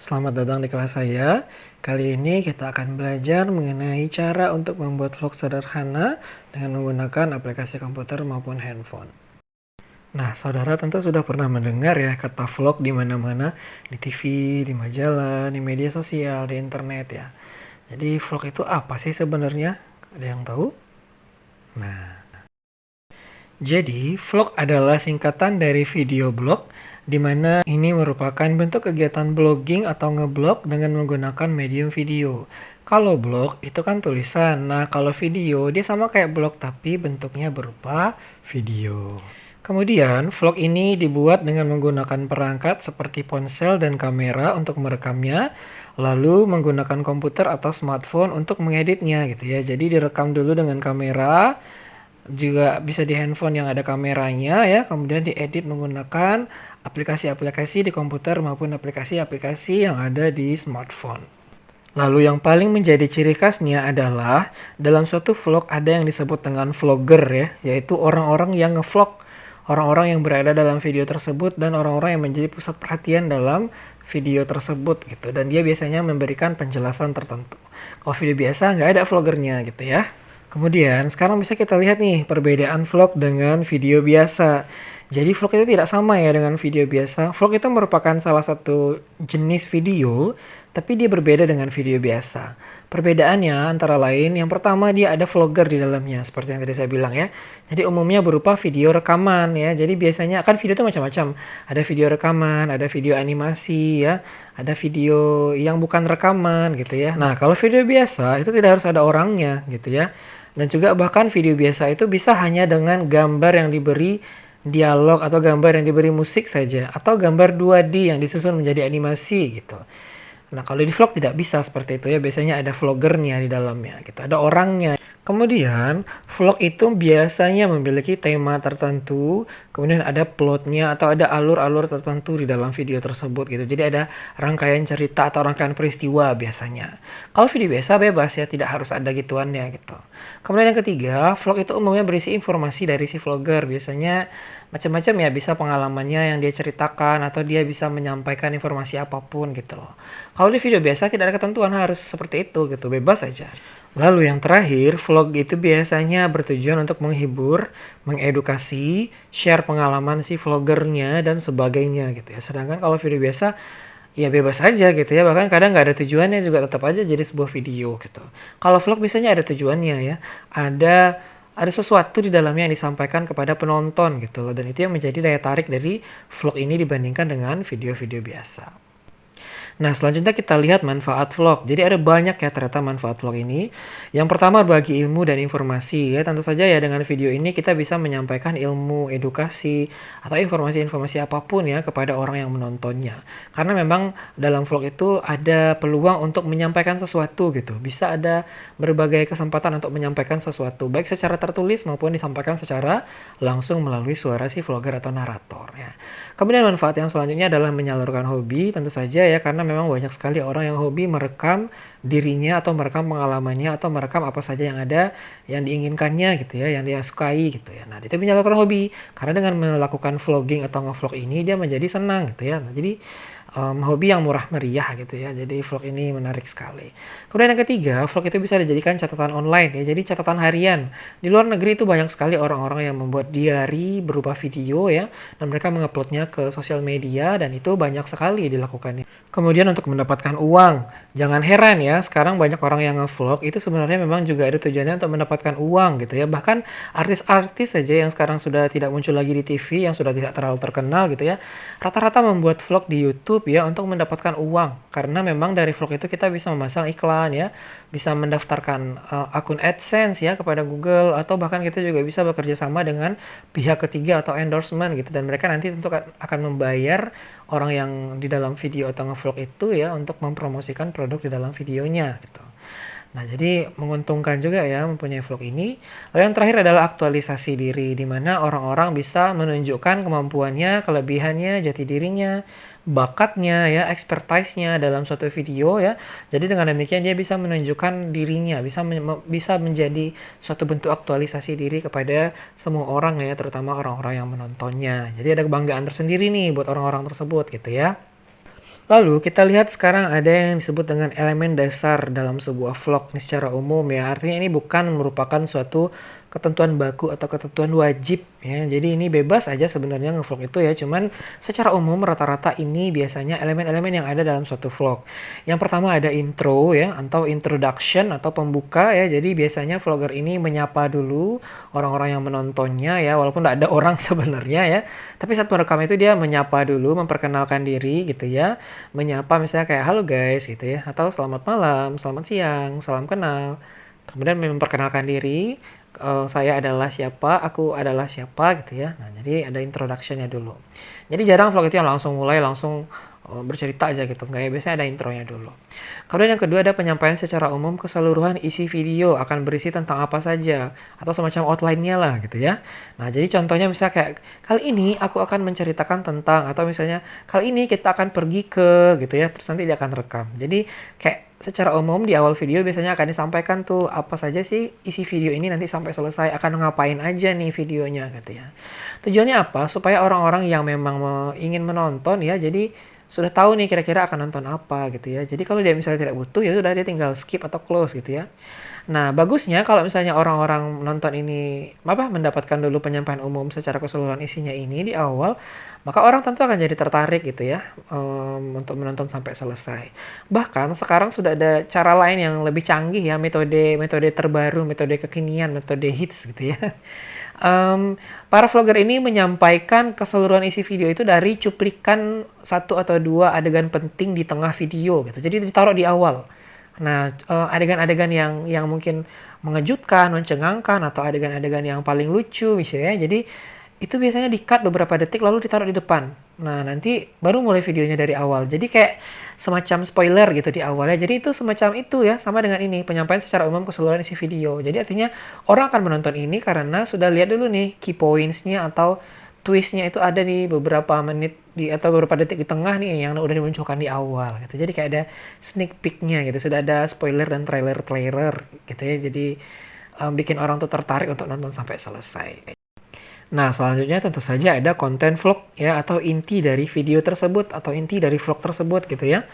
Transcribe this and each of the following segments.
Selamat datang di kelas saya. Kali ini kita akan belajar mengenai cara untuk membuat vlog sederhana dengan menggunakan aplikasi komputer maupun handphone. Nah, saudara tentu sudah pernah mendengar ya kata vlog di mana-mana, di TV, di majalah, di media sosial, di internet ya. Jadi vlog itu apa sih sebenarnya? Ada yang tahu? Nah, jadi, vlog adalah singkatan dari video blog, di mana ini merupakan bentuk kegiatan blogging atau ngeblog dengan menggunakan medium video. Kalau blog itu kan tulisan, nah kalau video dia sama kayak blog tapi bentuknya berupa video. Kemudian, vlog ini dibuat dengan menggunakan perangkat seperti ponsel dan kamera untuk merekamnya, lalu menggunakan komputer atau smartphone untuk mengeditnya gitu ya. Jadi direkam dulu dengan kamera, juga bisa di handphone yang ada kameranya ya, kemudian diedit menggunakan aplikasi-aplikasi di komputer maupun aplikasi-aplikasi yang ada di smartphone. Lalu yang paling menjadi ciri khasnya adalah dalam suatu vlog ada yang disebut dengan vlogger ya, yaitu orang-orang yang ngevlog, orang-orang yang berada dalam video tersebut dan orang-orang yang menjadi pusat perhatian dalam video tersebut gitu, dan dia biasanya memberikan penjelasan tertentu. Kalau video biasa nggak ada vloggernya gitu ya. Kemudian, sekarang bisa kita lihat nih perbedaan vlog dengan video biasa. Jadi vlog itu tidak sama ya dengan video biasa. Vlog itu merupakan salah satu jenis video, tapi dia berbeda dengan video biasa. Perbedaannya antara lain, yang pertama dia ada vlogger di dalamnya, seperti yang tadi saya bilang ya. Jadi umumnya berupa video rekaman ya. Jadi biasanya kan video itu macam-macam. Ada video rekaman, ada video animasi ya, ada video yang bukan rekaman gitu ya. Nah, kalau video biasa itu tidak harus ada orangnya gitu ya. Dan juga bahkan video biasa itu bisa hanya dengan gambar yang diberi dialog atau gambar yang diberi musik saja, atau gambar 2D yang disusun menjadi animasi gitu. Nah, kalau di vlog tidak bisa seperti itu ya, biasanya ada vloggernya di dalamnya gitu, ada orangnya. Kemudian, vlog itu biasanya memiliki tema tertentu, kemudian ada plotnya atau ada alur-alur tertentu di dalam video tersebut gitu. Jadi ada rangkaian cerita atau rangkaian peristiwa biasanya. Kalau video biasa bebas ya, tidak harus ada gituannya gitu. Kemudian yang ketiga, vlog itu umumnya berisi informasi dari si vlogger. Biasanya macam-macam ya, bisa pengalamannya yang dia ceritakan atau dia bisa menyampaikan informasi apapun gitu loh. Kalau di video biasa tidak ada ketentuan harus seperti itu gitu, bebas saja. Lalu yang terakhir, vlog itu biasanya bertujuan untuk menghibur, mengedukasi, share pengalaman si vloggernya dan sebagainya gitu ya. Sedangkan kalau video biasa ya bebas aja gitu ya, bahkan kadang nggak ada tujuannya juga tetap aja jadi sebuah video gitu. Kalau vlog biasanya ada tujuannya ya, ada sesuatu di dalamnya yang disampaikan kepada penonton gitu loh, dan itu yang menjadi daya tarik dari vlog ini dibandingkan dengan video-video biasa. Nah, selanjutnya kita lihat manfaat vlog. Jadi ada banyak ya ternyata manfaat vlog ini. Yang pertama bagi ilmu dan informasi ya. Tentu saja ya dengan video ini kita bisa menyampaikan ilmu, edukasi, atau informasi-informasi apapun ya kepada orang yang menontonnya. Karena memang dalam vlog itu ada peluang untuk menyampaikan sesuatu gitu. Bisa ada berbagai kesempatan untuk menyampaikan sesuatu, baik secara tertulis maupun disampaikan secara langsung melalui suara si vlogger atau narator ya. Kemudian manfaat yang selanjutnya adalah menyalurkan hobi, tentu saja ya, karena memang banyak sekali orang yang hobi merekam dirinya atau merekam pengalamannya atau merekam apa saja yang ada yang diinginkannya gitu ya, yang dia sukai gitu ya. Nah, itu menyalurkan hobi. Karena dengan melakukan vlogging atau ngevlog ini dia menjadi senang gitu ya. Nah, jadi hobi yang murah meriah gitu ya. Jadi vlog ini menarik sekali. Kemudian yang ketiga, vlog itu bisa dijadikan catatan online ya. Jadi catatan harian. Di luar negeri itu banyak sekali orang-orang yang membuat diary berupa video ya, dan mereka menguploadnya ke sosial media dan itu banyak sekali dilakukannya. Kemudian untuk mendapatkan uang, jangan heran ya, sekarang banyak orang yang ngevlog itu sebenarnya memang juga ada tujuannya untuk mendapatkan uang gitu ya. Bahkan artis-artis saja yang sekarang sudah tidak muncul lagi di TV, yang sudah tidak terlalu terkenal gitu ya, rata-rata membuat vlog di YouTube ya untuk mendapatkan uang. Karena memang dari vlog itu kita bisa memasang iklan ya, bisa mendaftarkan akun AdSense ya kepada Google, atau bahkan kita juga bisa bekerja sama dengan pihak ketiga atau endorsement gitu, dan mereka nanti tentu akan membayar orang yang di dalam video atau ngevlog itu ya untuk mempromosikan produk di dalam videonya gitu. Nah, jadi menguntungkan juga ya mempunyai vlog ini. Lalu yang terakhir adalah aktualisasi diri, di mana orang-orang bisa menunjukkan kemampuannya, kelebihannya, jati dirinya, bakatnya ya, expertise-nya dalam suatu video ya. Jadi dengan demikian dia bisa menunjukkan dirinya, bisa menjadi suatu bentuk aktualisasi diri kepada semua orang ya, terutama orang-orang yang menontonnya. Jadi ada kebanggaan tersendiri nih buat orang-orang tersebut gitu ya. Lalu kita lihat sekarang ada yang disebut dengan elemen dasar dalam sebuah vlog nih secara umum ya. Artinya ini bukan merupakan suatu ketentuan baku atau ketentuan wajib ya. Jadi ini bebas aja sebenarnya ngevlog itu ya. Cuman secara umum rata-rata ini biasanya elemen-elemen yang ada dalam suatu vlog. Yang pertama ada intro ya atau introduction atau pembuka ya. Jadi biasanya vlogger ini menyapa dulu orang-orang yang menontonnya ya, walaupun tidak ada orang sebenarnya ya. Tapi saat merekam itu dia menyapa dulu, memperkenalkan diri gitu ya. Menyapa misalnya kayak halo guys gitu ya, atau selamat malam, selamat siang, salam kenal. Kemudian memperkenalkan diri, saya adalah siapa, aku adalah siapa gitu ya. Nah, jadi ada introduction-nya dulu. Jadi jarang vlog itu yang langsung mulai langsung bercerita aja gitu. Enggak ya, biasanya ada intronya dulu. Kemudian yang kedua ada penyampaian secara umum keseluruhan isi video akan berisi tentang apa saja atau semacam outline-nya lah gitu ya. Nah, jadi contohnya misalnya kayak kali ini aku akan menceritakan tentang atau misalnya kali ini kita akan pergi ke gitu ya. Terus nanti dia akan rekam. Jadi kayak secara umum di awal video biasanya akan disampaikan tuh apa saja sih isi video ini nanti sampai selesai akan ngapain aja nih videonya gitu ya. Tujuannya apa? Supaya orang-orang yang memang ingin menonton ya jadi sudah tahu nih kira-kira akan nonton apa gitu ya. Jadi kalau dia misalnya tidak butuh ya sudah dia tinggal skip atau close gitu ya. Nah, bagusnya kalau misalnya orang-orang nonton ini mendapatkan dulu penyampaian umum secara keseluruhan isinya ini di awal, maka orang tentu akan jadi tertarik gitu ya untuk menonton sampai selesai. Bahkan sekarang sudah ada cara lain yang lebih canggih ya, metode terbaru, metode kekinian, metode hits gitu ya. Para vlogger ini menyampaikan keseluruhan isi video itu dari cuplikan satu atau dua adegan penting di tengah video gitu. Jadi ditaruh di awal. Nah, adegan-adegan yang mungkin mengejutkan, mencengangkan, atau adegan-adegan yang paling lucu misalnya. Jadi itu biasanya di-cut beberapa detik lalu ditaruh di depan. Nah, nanti baru mulai videonya dari awal. Jadi kayak semacam spoiler gitu di awalnya. Jadi itu semacam itu ya, sama dengan ini, penyampaian secara umum keseluruhan isi video. Jadi artinya orang akan menonton ini karena sudah lihat dulu nih key points-nya atau twist-nya itu ada di beberapa menit atau beberapa detik di tengah nih yang udah dimunculkan di awal gitu. Jadi kayak ada sneak peek-nya gitu. Sudah ada spoiler dan trailer gitu ya. Jadi bikin orang tuh tertarik untuk nonton sampai selesai. Nah, selanjutnya tentu saja ada konten vlog ya atau inti dari video tersebut atau inti dari vlog tersebut gitu ya.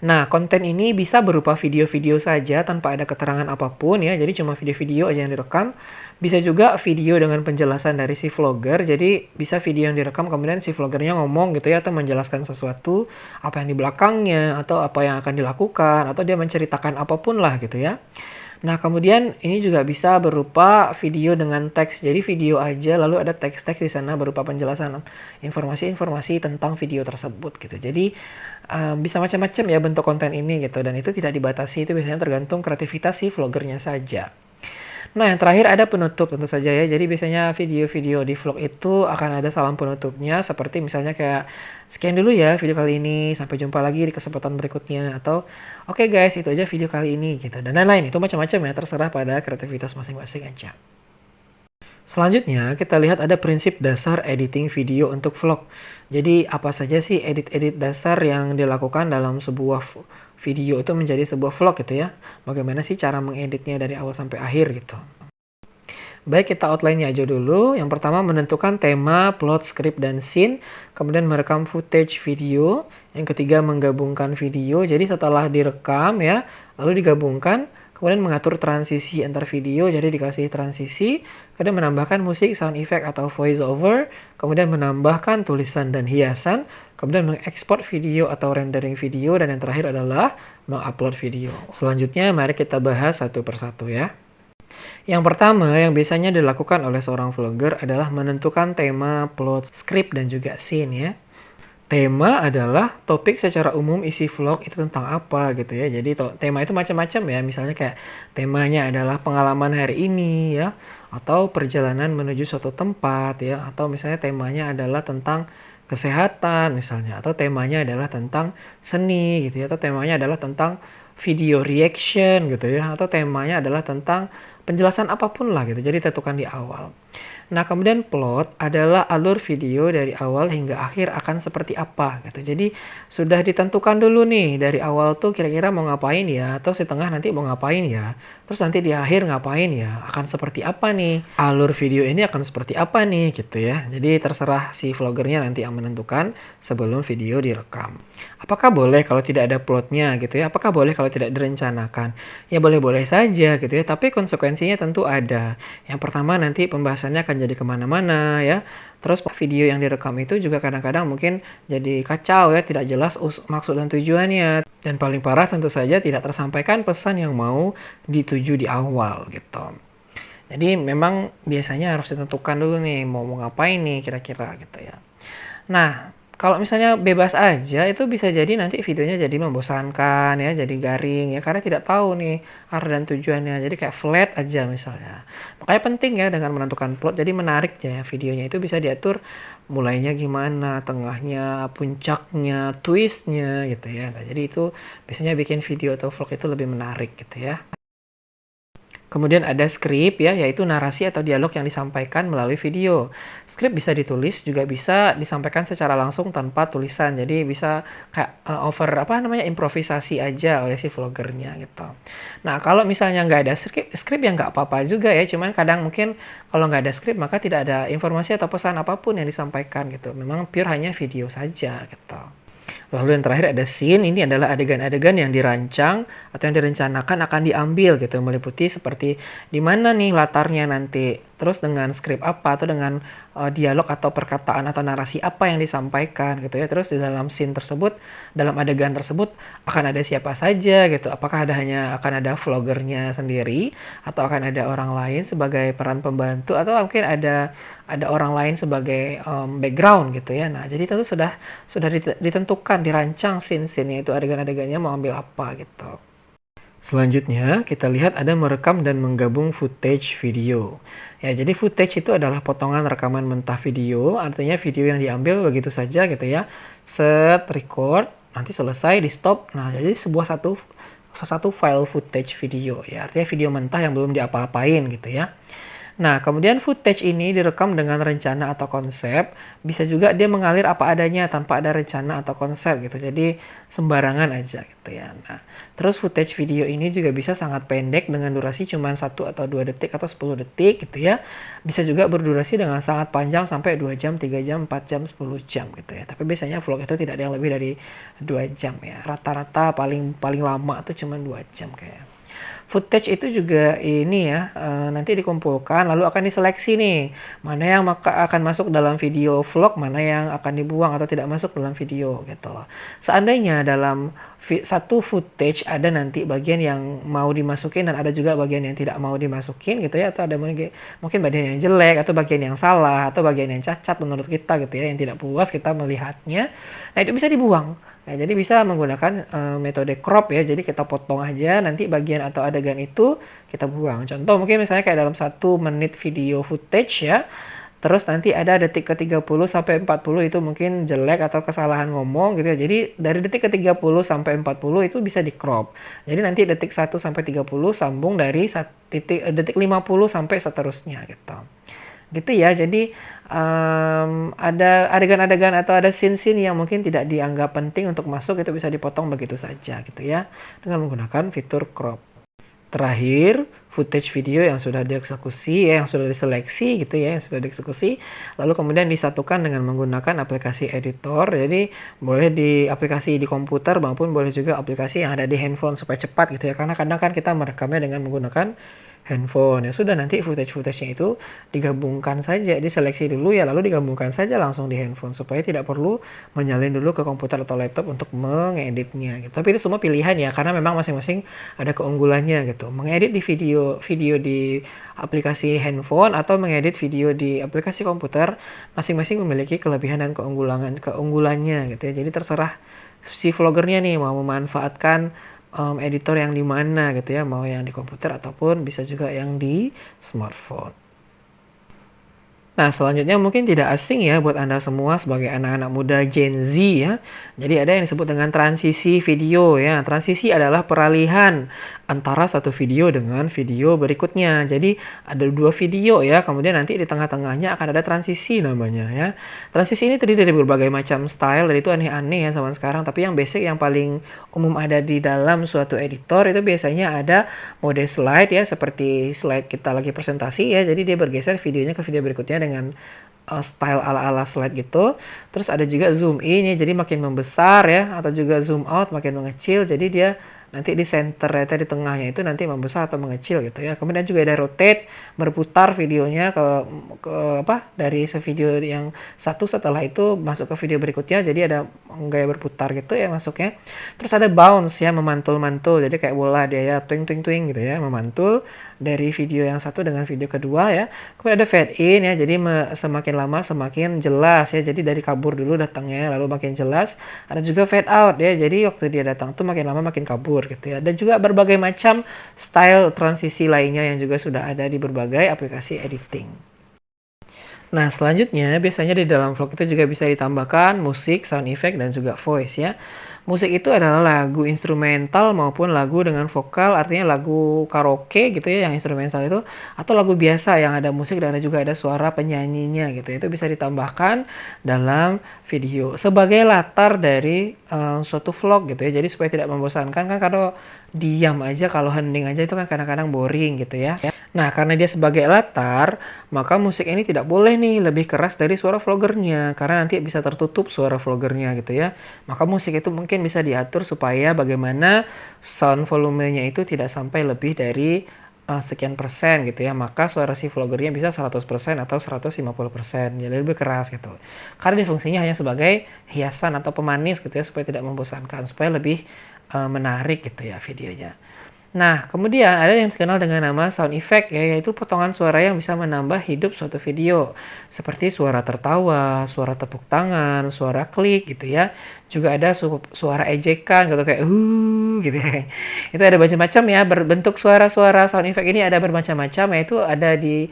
Nah, konten ini bisa berupa video-video saja tanpa ada keterangan apapun ya. Jadi cuma video-video aja yang direkam. Bisa juga video dengan penjelasan dari si vlogger. Jadi bisa video yang direkam kemudian si vloggernya ngomong gitu ya atau menjelaskan sesuatu apa yang di belakangnya atau apa yang akan dilakukan atau dia menceritakan apapun lah gitu ya. Nah, kemudian ini juga bisa berupa video dengan teks. Jadi video aja lalu ada teks-teks di sana berupa penjelasan informasi-informasi tentang video tersebut gitu. Jadi bisa macam-macam ya bentuk konten ini gitu dan itu tidak dibatasi, itu biasanya tergantung kreativitas si vloggernya saja. Nah, yang terakhir ada penutup tentu saja ya. Jadi biasanya video-video di vlog itu akan ada salam penutupnya seperti misalnya kayak sekian dulu ya video kali ini, sampai jumpa lagi di kesempatan berikutnya atau oke guys, itu aja video kali ini gitu. Dan lain-lain itu macam-macam ya, terserah pada kreativitas masing-masing aja. Selanjutnya, kita lihat ada prinsip dasar editing video untuk vlog. Jadi, apa saja sih edit-edit dasar yang dilakukan dalam sebuah video itu menjadi sebuah vlog gitu ya. Bagaimana sih cara mengeditnya dari awal sampai akhir gitu. Baik, kita outline-nya aja dulu. Yang pertama menentukan tema, plot, script, dan scene. Kemudian merekam footage video. Yang ketiga menggabungkan video. Jadi setelah direkam ya, lalu digabungkan. Kemudian mengatur transisi antar video, jadi dikasih transisi. Kemudian menambahkan musik, sound effect, atau voice over. Kemudian menambahkan tulisan dan hiasan. Kemudian mengekspor video atau rendering video. Dan yang terakhir adalah mengupload video. Selanjutnya mari kita bahas satu persatu ya. Yang pertama yang biasanya dilakukan oleh seorang vlogger adalah menentukan tema, plot, script, dan juga scene ya. Tema adalah topik secara umum isi vlog itu tentang apa gitu ya. Jadi tema itu macam-macam ya. Misalnya kayak temanya adalah pengalaman hari ini ya. Atau perjalanan menuju suatu tempat ya. Atau misalnya temanya adalah tentang kesehatan misalnya. Atau temanya adalah tentang seni gitu ya. Atau temanya adalah tentang video reaction gitu ya. Atau temanya adalah tentang penjelasan apapun lah gitu. Jadi tentukan di awal. Nah, kemudian plot adalah alur video dari awal hingga akhir akan seperti apa gitu. Jadi sudah ditentukan dulu nih dari awal tuh kira-kira mau ngapain ya, atau setengah nanti mau ngapain ya. Terus nanti di akhir ngapain ya, akan seperti apa nih. Alur video ini akan seperti apa nih gitu ya. Jadi terserah si vloggernya nanti yang menentukan sebelum video direkam. Apakah boleh kalau tidak ada plotnya gitu ya? Apakah boleh kalau tidak direncanakan? Ya boleh-boleh saja gitu ya, tapi konsekuensinya tentu ada. Yang pertama nanti pembahasannya akan jadi kemana-mana ya. Terus video yang direkam itu juga kadang-kadang mungkin jadi kacau ya, tidak jelas maksud dan tujuannya. Dan paling parah tentu saja tidak tersampaikan pesan yang mau dituju di awal gitu. Jadi memang biasanya harus ditentukan dulu nih mau ngapain nih kira-kira gitu ya. Nah, kalau misalnya bebas aja itu bisa jadi nanti videonya jadi membosankan ya, jadi garing ya karena tidak tahu nih arah dan tujuannya. Jadi kayak flat aja misalnya. Makanya penting ya dengan menentukan plot jadi menarik ya videonya itu bisa diatur mulainya gimana, tengahnya, puncaknya, twistnya gitu ya. Nah, jadi itu biasanya bikin video atau vlog itu lebih menarik gitu ya. Kemudian ada skrip ya, yaitu narasi atau dialog yang disampaikan melalui video. Skrip bisa ditulis, juga bisa disampaikan secara langsung tanpa tulisan. Jadi bisa kayak improvisasi aja oleh si vlogernya gitu. Nah, kalau misalnya nggak ada skrip ya nggak apa-apa juga ya. Cuman kadang mungkin kalau nggak ada skrip maka tidak ada informasi atau pesan apapun yang disampaikan gitu. Memang pure hanya video saja gitu. Lalu yang terakhir ada scene, ini adalah adegan-adegan yang dirancang atau yang direncanakan akan diambil gitu, meliputi seperti di mana nih latarnya nanti, terus dengan skrip apa atau dengan dialog atau perkataan atau narasi apa yang disampaikan gitu ya. Terus di dalam scene tersebut, dalam adegan tersebut akan ada siapa saja gitu. Apakah hanya akan ada vlogernya sendiri atau akan ada orang lain sebagai peran pembantu atau mungkin ada orang lain sebagai background gitu ya. Nah, jadi tentu sudah ditentukan, dirancang scene-scene-nya itu adegan-adegannya mau ambil apa gitu. Selanjutnya, kita lihat ada merekam dan menggabung footage video. Ya, jadi footage itu adalah potongan rekaman mentah video, artinya video yang diambil begitu saja gitu ya. Set, record, nanti selesai, di stop. Nah, jadi satu file footage video ya, artinya video mentah yang belum diapa-apain gitu ya. Nah, kemudian footage ini direkam dengan rencana atau konsep, bisa juga dia mengalir apa adanya tanpa ada rencana atau konsep gitu. Jadi sembarangan aja gitu ya. Nah, terus footage video ini juga bisa sangat pendek dengan durasi cuma 1 atau 2 detik atau 10 detik gitu ya. Bisa juga berdurasi dengan sangat panjang sampai 2 jam, 3 jam, 4 jam, 10 jam gitu ya. Tapi biasanya vlog itu tidak ada yang lebih dari 2 jam ya. Rata-rata paling lama tuh cuma 2 jam kayak. Footage itu juga ini ya, nanti dikumpulkan lalu akan diseleksi nih, mana yang akan masuk dalam video vlog, mana yang akan dibuang atau tidak masuk dalam video gitu loh. Seandainya dalam satu footage ada nanti bagian yang mau dimasukin dan ada juga bagian yang tidak mau dimasukin gitu ya, atau ada mungkin bagian yang jelek atau bagian yang salah atau bagian yang cacat menurut kita gitu ya, yang tidak puas kita melihatnya. Nah, itu bisa dibuang. Nah, jadi bisa menggunakan metode crop ya. Jadi kita potong aja nanti bagian atau adegan itu kita buang. Contoh mungkin misalnya kayak dalam 1 menit video footage ya. Terus nanti ada detik ke 30 sampai 40 itu mungkin jelek atau kesalahan ngomong gitu ya. Jadi dari detik ke 30 sampai 40 itu bisa di crop. Jadi nanti detik 1 sampai 30 sambung dari detik 50 sampai seterusnya gitu. Gitu ya. Jadi ada adegan-adegan atau ada scene-scene yang mungkin tidak dianggap penting untuk masuk, itu bisa dipotong begitu saja gitu ya dengan menggunakan fitur crop. Terakhir, footage video yang sudah dieksekusi ya, yang sudah diseleksi gitu ya, yang sudah dieksekusi lalu kemudian disatukan dengan menggunakan aplikasi editor. Jadi boleh di aplikasi di komputer maupun boleh juga aplikasi yang ada di handphone supaya cepat gitu ya, karena kadang kan kita merekamnya dengan menggunakan handphone. Ya sudah, nanti footage-nya itu digabungkan saja, diseleksi dulu ya lalu digabungkan saja langsung di handphone supaya tidak perlu menyalin dulu ke komputer atau laptop untuk mengeditnya gitu. Tapi itu semua pilihan ya, karena memang masing-masing ada keunggulannya gitu. Mengedit di video di aplikasi handphone atau mengedit video di aplikasi komputer masing-masing memiliki kelebihan dan keunggulannya gitu ya. Jadi terserah si vlogernya nih mau memanfaatkan editor yang di mana gitu ya, mau yang di komputer ataupun bisa juga yang di smartphone. Nah, selanjutnya mungkin tidak asing ya buat Anda semua sebagai anak-anak muda Gen Z ya. Jadi ada yang disebut dengan transisi video ya. Transisi adalah peralihan antara satu video dengan video berikutnya. Jadi ada 2 video ya, kemudian nanti di tengah-tengahnya akan ada transisi namanya ya. Transisi ini terdiri dari berbagai macam style, dan itu aneh-aneh ya zaman sekarang. Tapi yang basic, yang paling umum ada di dalam suatu editor itu biasanya ada mode slide ya, seperti slide kita lagi presentasi ya. Jadi dia bergeser videonya ke video berikutnya dengan style ala-ala slide gitu. Terus ada juga zoom in ya, jadi makin membesar ya, atau juga zoom out makin mengecil. Jadi dia nanti di center ya, di tengahnya itu nanti membesar atau mengecil gitu ya. Kemudian juga ada rotate, berputar videonya ke apa dari sevideo yang satu, setelah itu masuk ke video berikutnya. Jadi ada gaya berputar gitu ya masuknya. Terus ada bounce ya, memantul-mantul. Jadi kayak bola dia ya, twing twing twing gitu ya, memantul dari video yang satu dengan video kedua ya. Kemudian ada fade in ya, jadi semakin lama semakin jelas ya. Jadi dari kabur dulu datangnya, lalu makin jelas. Ada juga fade out ya, jadi waktu dia datang tuh makin lama makin kabur gitu ya. Dan juga berbagai macam style transisi lainnya yang juga sudah ada di berbagai aplikasi editing. Nah, selanjutnya biasanya di dalam vlog itu juga bisa ditambahkan musik, sound effect, dan juga voice ya. Musik itu adalah lagu instrumental maupun lagu dengan vokal, artinya lagu karaoke gitu ya yang instrumental itu, atau lagu biasa yang ada musik dan juga ada suara penyanyinya gitu ya. Itu bisa ditambahkan dalam video sebagai latar dari suatu vlog gitu ya. Jadi supaya tidak membosankan kan, kalau diam aja, kalau hening aja itu kan kadang-kadang boring gitu ya. Nah, karena dia sebagai latar, maka musik ini tidak boleh nih lebih keras dari suara vloggernya, karena nanti bisa tertutup suara vloggernya gitu ya. Maka musik itu mungkin bisa diatur supaya bagaimana sound volumenya itu tidak sampai lebih dari sekian persen gitu ya. Maka suara si vloggernya bisa 100% atau 150%, jadi lebih keras gitu. Karena dia fungsinya hanya sebagai hiasan atau pemanis gitu ya, supaya tidak membosankan, supaya lebih menarik gitu ya videonya. Nah, kemudian ada yang dikenal dengan nama sound effect ya, yaitu potongan suara yang bisa menambah hidup suatu video. Seperti suara tertawa, suara tepuk tangan, suara klik gitu ya. Juga ada suara ejekan gitu kayak gitu ya. Itu ada macam-macam ya, berbentuk suara-suara sound effect ini ada bermacam-macam, yaitu ada di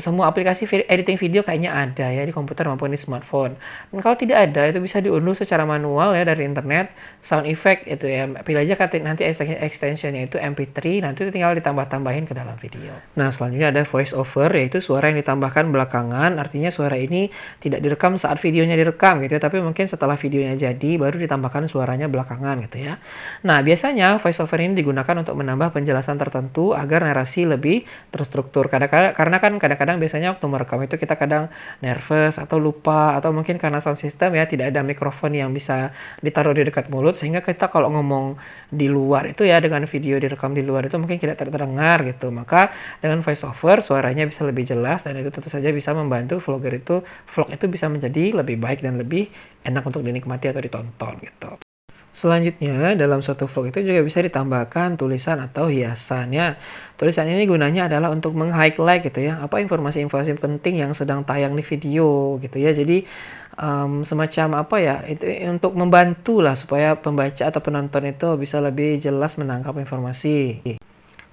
semua aplikasi editing video kayaknya ada ya, di komputer maupun di smartphone. Dan kalau tidak ada, itu bisa diunduh secara manual ya dari internet, sound effect itu ya. Pilih aja nanti extensionnya itu MP3, nanti tinggal ditambah-tambahin ke dalam video. Nah, selanjutnya ada voice over, yaitu suara yang ditambahkan belakangan, artinya suara ini tidak direkam saat videonya direkam gitu ya, tapi mungkin setelah videonya jadi baru ditambahkan suaranya belakangan gitu ya. Nah, biasanya voice over ini digunakan untuk menambah penjelasan tertentu agar narasi lebih terstruktur. Karena kan kadang-kadang biasanya waktu merekam itu kita kadang nervous atau lupa, atau mungkin karena sound system ya tidak ada mikrofon yang bisa ditaruh di dekat mulut, sehingga kita kalau ngomong di luar itu ya, dengan video direkam di luar itu mungkin tidak terdengar gitu. Maka dengan voice over suaranya bisa lebih jelas, dan itu tentu saja bisa membantu vlog itu bisa menjadi lebih baik dan lebih enak untuk dinikmati atau ditonton gitu. Selanjutnya, dalam suatu vlog itu juga bisa ditambahkan tulisan atau hiasannya. Tulisan ini gunanya adalah untuk meng-highlight gitu ya, apa informasi-informasi penting yang sedang tayang di video gitu ya. Jadi semacam apa ya, itu untuk membantu lah supaya pembaca atau penonton itu bisa lebih jelas menangkap informasi.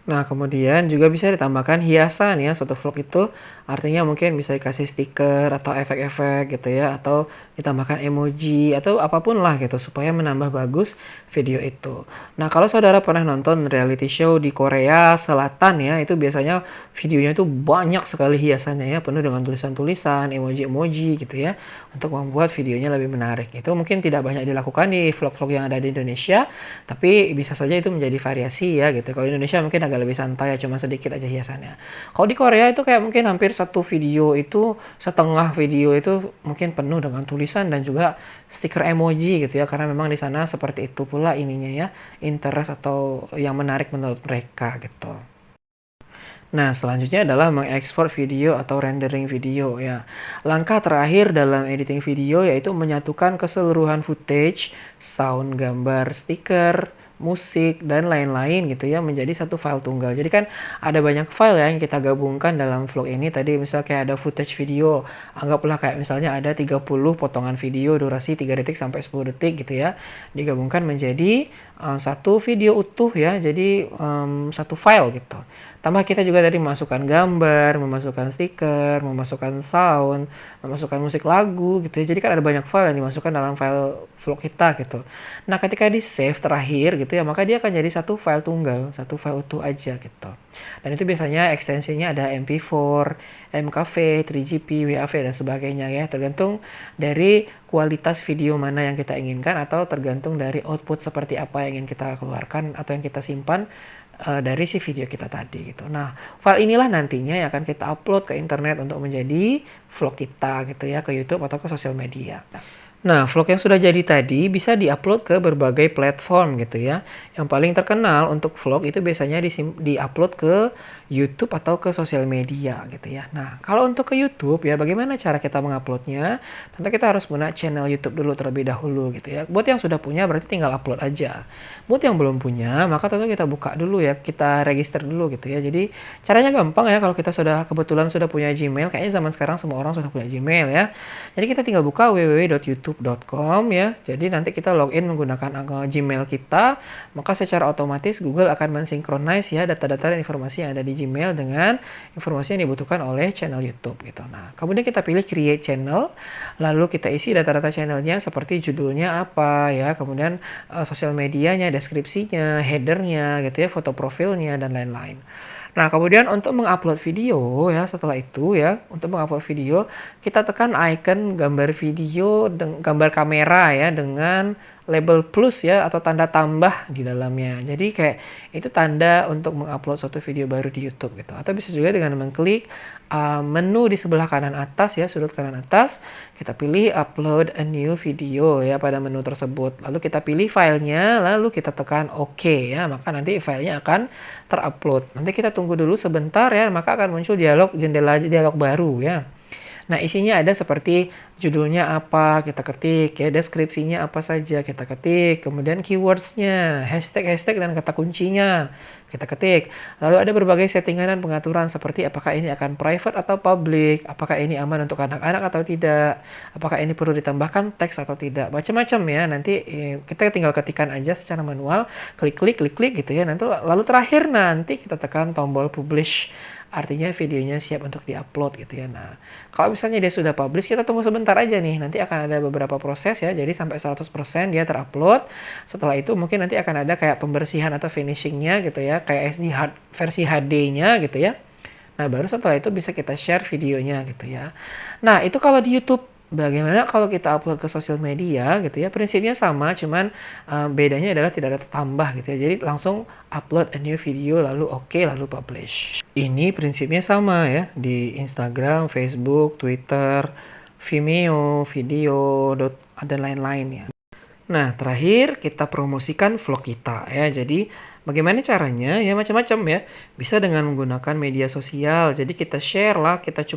Nah, kemudian juga bisa ditambahkan hiasan ya, suatu vlog itu artinya mungkin bisa dikasih stiker atau efek-efek gitu ya, atau ditambahkan emoji atau apapun lah gitu supaya menambah bagus video itu. Nah, kalau saudara pernah nonton reality show di Korea Selatan ya, itu biasanya videonya itu banyak sekali hiasannya ya, penuh dengan tulisan-tulisan, emoji-emoji gitu ya, untuk membuat videonya lebih menarik. Itu mungkin tidak banyak dilakukan di vlog-vlog yang ada di Indonesia, tapi bisa saja itu menjadi variasi ya gitu. Kalau di Indonesia mungkin agak lebih santai ya, cuma sedikit aja hiasannya. Kalau di Korea itu kayak mungkin hampir satu video itu, setengah video itu mungkin penuh dengan tulisan dan juga stiker emoji gitu ya, karena memang di sana seperti itu pula ininya ya, interest atau yang menarik menurut mereka gitu. Nah, selanjutnya adalah mengekspor video atau rendering video ya. Langkah terakhir dalam editing video yaitu menyatukan keseluruhan footage, sound, gambar, stiker, musik, dan lain-lain gitu ya menjadi satu file tunggal. Jadi kan ada banyak file ya yang kita gabungkan dalam vlog ini. Tadi misalnya kayak ada footage video, anggaplah kayak misalnya ada 30 potongan video durasi 3 detik sampai 10 detik gitu ya, digabungkan menjadi satu video utuh ya, jadi satu file gitu. Tambah kita juga tadi memasukkan gambar, memasukkan stiker, memasukkan sound, memasukkan musik lagu gitu ya. Jadi kan ada banyak file yang dimasukkan dalam file vlog kita gitu. Nah, ketika di save terakhir gitu ya, maka dia akan jadi satu file tunggal, satu file utuh aja gitu. Dan itu biasanya ekstensinya ada MP4, MKV, 3GP, WAV, dan sebagainya ya. Tergantung dari kualitas video mana yang kita inginkan, atau tergantung dari output seperti apa yang ingin kita keluarkan atau yang kita simpan dari si video kita tadi gitu. Nah, file inilah nantinya yang akan kita upload ke internet untuk menjadi vlog kita gitu ya, ke YouTube atau ke sosial media. Nah, vlog yang sudah jadi tadi bisa diupload ke berbagai platform gitu ya. Yang paling terkenal untuk vlog itu biasanya diupload ke YouTube atau ke sosial media gitu ya. Nah, kalau untuk ke YouTube ya, bagaimana cara kita menguploadnya? Tentu kita harus punya channel YouTube dulu terlebih dahulu gitu ya. Buat yang sudah punya berarti tinggal upload aja. Buat yang belum punya, maka tentu kita buka dulu ya, kita register dulu gitu ya. Jadi caranya gampang ya, kalau kita kebetulan sudah punya Gmail, kayaknya zaman sekarang semua orang sudah punya Gmail ya. Jadi kita tinggal buka www.youtube.com ya. Jadi nanti kita login menggunakan Gmail kita, maka secara otomatis Google akan mensinkronize ya data-data dan informasi yang ada di Gmail dengan informasi yang dibutuhkan oleh channel YouTube gitu. Nah, kemudian kita pilih create channel, lalu kita isi data-data channelnya seperti judulnya apa ya, kemudian sosial medianya, deskripsinya, headernya gitu ya, foto profilnya dan lain-lain. Nah, kemudian untuk mengupload video ya, setelah itu ya, untuk mengupload video, kita tekan icon gambar video, gambar kamera ya, dengan label plus ya, atau tanda tambah di dalamnya. Jadi kayak itu tanda untuk mengupload suatu video baru di YouTube gitu. Atau bisa juga dengan mengklik menu di sebelah kanan atas ya, sudut kanan atas, kita pilih upload a new video ya pada menu tersebut. Lalu kita pilih filenya, lalu kita tekan OK ya, maka nanti filenya akan terupload. Nanti kita tunggu dulu sebentar ya, maka akan muncul jendela dialog baru ya. Nah, isinya ada seperti judulnya apa, kita ketik ya, deskripsinya apa saja, kita ketik, kemudian keywords-nya, hashtag-hashtag dan kata kuncinya, kita ketik. Lalu ada berbagai settingan dan pengaturan seperti apakah ini akan private atau public, apakah ini aman untuk anak-anak atau tidak, apakah ini perlu ditambahkan teks atau tidak, macam-macam ya. Nanti kita tinggal ketikkan aja secara manual, klik-klik gitu ya. Nanti lalu terakhir nanti kita tekan tombol publish. Artinya videonya siap untuk diupload gitu ya. Nah, kalau misalnya dia sudah publish, kita tunggu sebentar aja nih. Nanti akan ada beberapa proses ya. Jadi sampai 100% dia terupload. Setelah itu mungkin nanti akan ada kayak pembersihan atau finishingnya gitu ya. Kayak versi HD-nya gitu ya. Nah, baru setelah itu bisa kita share videonya gitu ya. Nah, itu kalau di YouTube. Bagaimana kalau kita upload ke sosial media gitu ya, prinsipnya sama, cuman bedanya adalah tidak ada tambah gitu ya. Jadi langsung upload a new video, lalu oke, lalu publish. Ini prinsipnya sama ya, di Instagram, Facebook, Twitter, Vimeo, video, dan lain-lain ya. Nah, terakhir kita promosikan vlog kita ya. Jadi bagaimana caranya? Ya macam-macam ya. Bisa dengan menggunakan media sosial. Jadi kita share lah, kita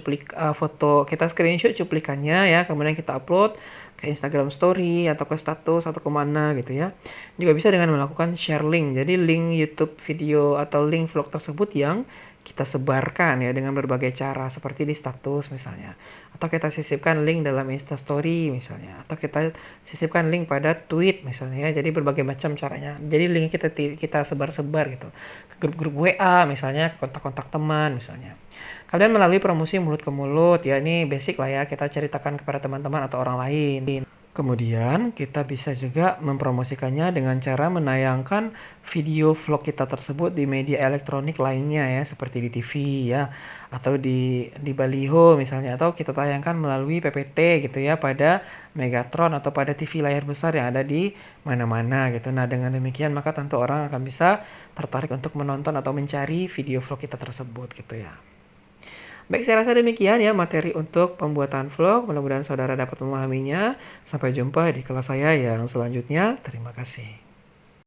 foto, kita screenshot cuplikannya ya, kemudian kita upload ke Instagram Story atau ke status atau kemana gitu ya. Juga bisa dengan melakukan share link. Jadi link YouTube video atau link vlog tersebut yang kita sebarkan ya dengan berbagai cara seperti di status misalnya, atau kita sisipkan link dalam Instastory misalnya, atau kita sisipkan link pada tweet misalnya ya. Jadi berbagai macam caranya. Jadi link kita sebar-sebar gitu ke grup-grup WA misalnya, ke kontak-kontak teman misalnya. Kemudian melalui promosi mulut ke mulut ya, ini basic lah ya, kita ceritakan kepada teman-teman atau orang lain. Kemudian kita bisa juga mempromosikannya dengan cara menayangkan video vlog kita tersebut di media elektronik lainnya ya, seperti di TV ya, atau di baliho misalnya, atau kita tayangkan melalui PPT gitu ya, pada Megatron atau pada TV layar besar yang ada di mana-mana gitu. Nah, dengan demikian maka tentu orang akan bisa tertarik untuk menonton atau mencari video vlog kita tersebut gitu ya. Baik, saya rasa demikian ya materi untuk pembuatan vlog. Mudah-mudahan saudara dapat memahaminya. Sampai jumpa di kelas saya yang selanjutnya. Terima kasih.